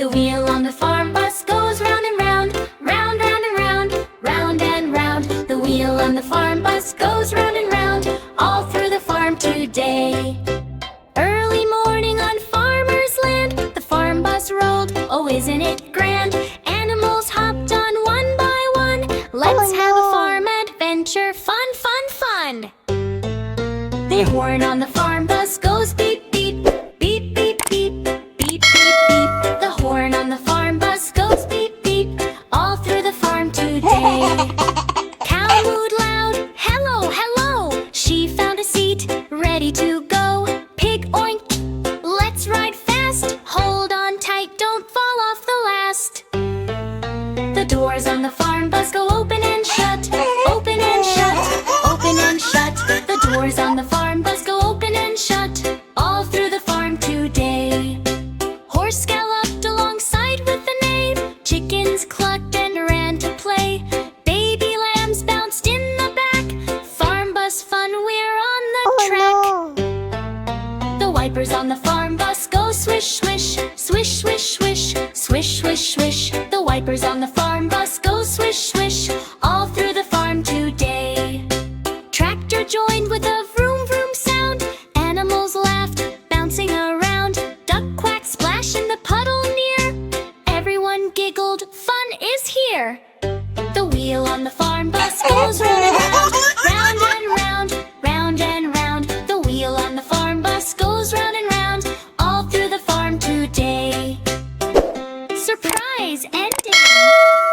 The wheel on the farm bus goes round and round, round, round and round, round and round. The wheel on the farm bus goes round and round, all through the farm today. Early morning on farmer's land, the farm bus rolled, oh isn't it grand? Animals hopped on one by one, let's have a farm adventure, fun, fun, fun. The horn on the farm bus goes beep, beep, beep, beep, beep, beep, beep, beep. The horn on the farm bus goes beep, beep, all through the farm today. Cow mooed loud, hello, hello, she found a seat, ready to go. Pig oink, let's ride fast, hold on tight, don't fall off the last. The doors on the farm bus go open and shut, open and shut, open and shut. The doors on the farm bus go open and shut, all through the farm today. Horse galloped alongside with the neigh, chickens clucked and ran to play. Baby lambs bounced in the back, farm bus fun, we're on the track. The wipers on the farm bus go swish, swish, swish, swish, swish, swish, swish, swish. The wipers on the farm bus go swish, swish, all through the farm today. Tractor joined with a vroom, vroom sound, animals laughed, bouncing around. Duck quacked, splash in the puddle near, everyone giggled, fun is here. The wheel on the farm bus goes round and round, round and round, round and round. The wheel on the farm bus goes round and round, all through the farm today. Surprise ending!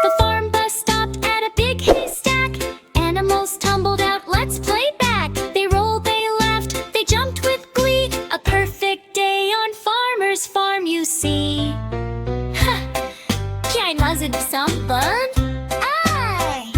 The farm bus stopped at a big haystack. Animals tumbled out, let's play back. They rolled, they laughed, they jumped with glee. A perfect day on Farmer's Farm, you see. Kjain wasn't something. Aye!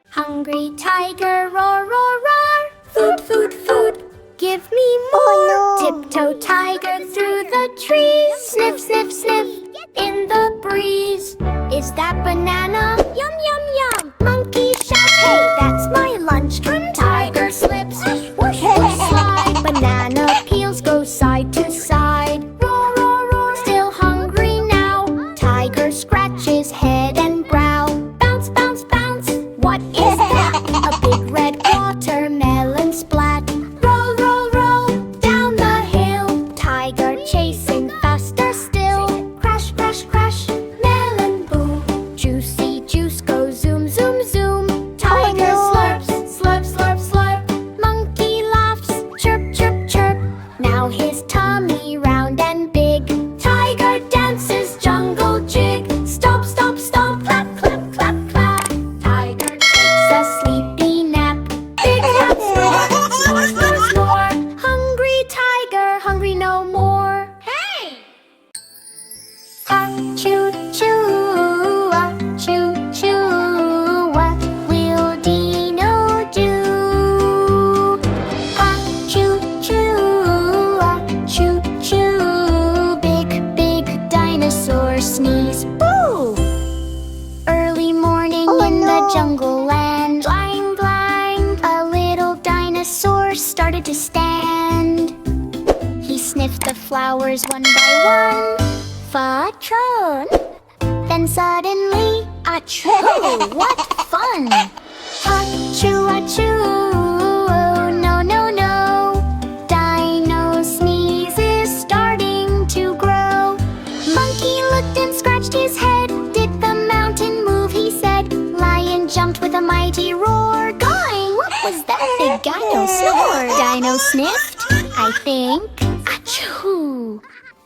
Hungry tiger, roar, roar, roar. Food, food, food, give me more. Tiptoe tiger through the trees. Sniff, sniff, sniff, in the breeze. Is that banana? Yum, yum, yum. Monkey shouts, hey, that's my lunch. Tiger slips, whoosh, whoosh, slide. Banana peels go side to side. Roar, roar, roar, still hungry now. Tiger scratches head and brow. Bounce, bounce, bounce, what is that? A big red watermelon splat. Roll, roll, roll, down the hill. Tiger chasing faster still. Crash, crash, crash, melon boom. Juicy juice goes zoom, zoom, zoom. Tiger slurps, slurp, slurp, slurp. Monkey laughs, chirp, chirp, chirp. Now his tummy round and big. Tiger dances jungle jig. Stomp, stomp, stomp, clap, clap, clap, clap. Tiger takes a sleepy nap. Big cat snore, snore, snore, snore. Hungry tiger, hungry no more. Hey! Choo choo, choo choo, what will Dino do? Choo choo, choo choo, big, big dinosaur sneeze. Boo! Early morning in the jungle land. Blang, blang, a little dinosaur started to stand. He sniffed the flowers one by one. Fatron. Then suddenly, achoo! What fun! Achoo, achoo! Oh, no, no, no! Dino sneeze is starting to grow. Monkey looked and scratched his head. Did the mountain move? He said. Lion jumped with a mighty roar. Going! What was that big dino snore? Dino sniffed, I think. Achoo!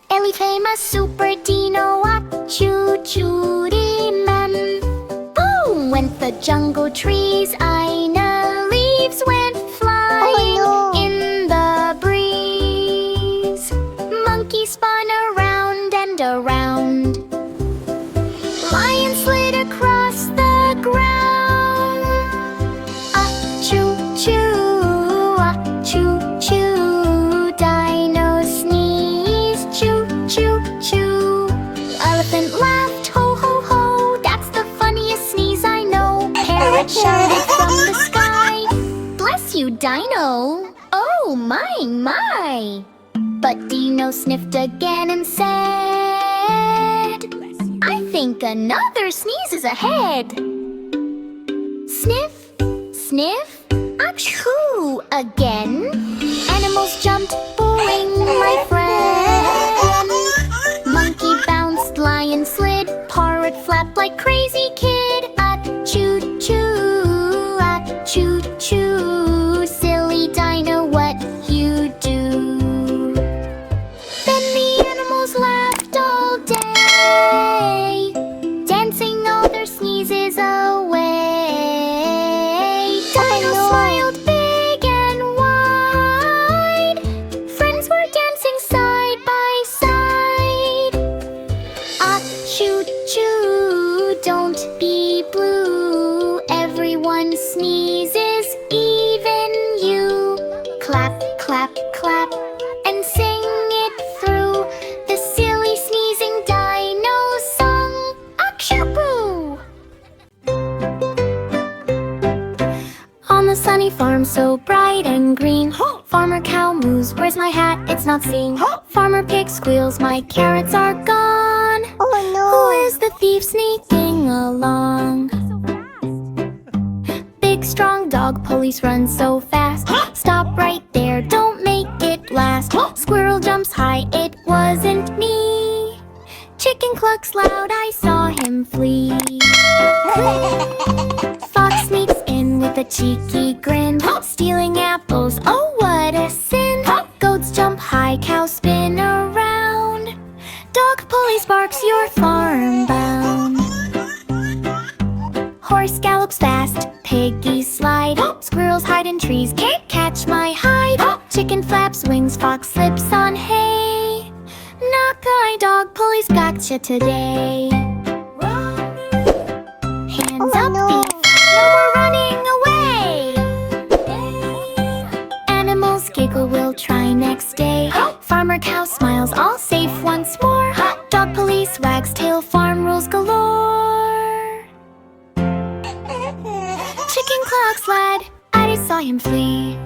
Ellie famous super dino, achoo chooty mem. Boom went the jungle trees, Ina leaves went flying in the breeze. Monkey spun around and around. Lion slid across the ground. Achoo choo, achoo choo, dino sneeze, choo choo choo. Elephant laughed, ho ho ho, that's the funniest sneeze I know. Parrot shouted from the sky, bless you, Dino. Oh my my. But Dino sniffed again and said, think another sneeze is ahead. Sniff, sniff, achoo again. Animals jumped, booing my friend. Monkey bounced, lion slid, parrot flapped like crazy kid. Achoo-choo, achoo-choo. Silly Dino, what you do? Then the animals laughed all day, dancing all their sneezes away. Dino smiled big and wide. Friends were dancing side by side. Achoo-choo, don't be blue. Everyone sneezes, even you. Clap, clap, clap, and sing it through. The silly sneezing Dino Song. Achoo-boo! On the sunny farm so bright and green, Farmer cow moos, where's my hat? It's not seen. Farmer pig squeals, my carrots are gone. Oh no! Who is the thief sneaking along? Big strong dog police run so fast. Stop right there, don't make it last. Squirrel jumps high, it wasn't me. Chicken clucks loud, I saw him flee. Fox sneaks in with a cheeky grin, stealing apples, oh what a sin. Goats jump high, cows spin around. Dog police barks, you're farm bound. Horse gallops fast, piggies slide. Squirrels hide in trees, can't catch my hide. Chicken flaps wings, fox slips on hay. Knock-eye dog police gotcha today. Hands up, thief, no more running away. Animals giggle, we'll try next day. Farmer cow smiles, all safe once more. Dog police wags tail, farm rules galore. Chicken clocks lad, I saw him flee.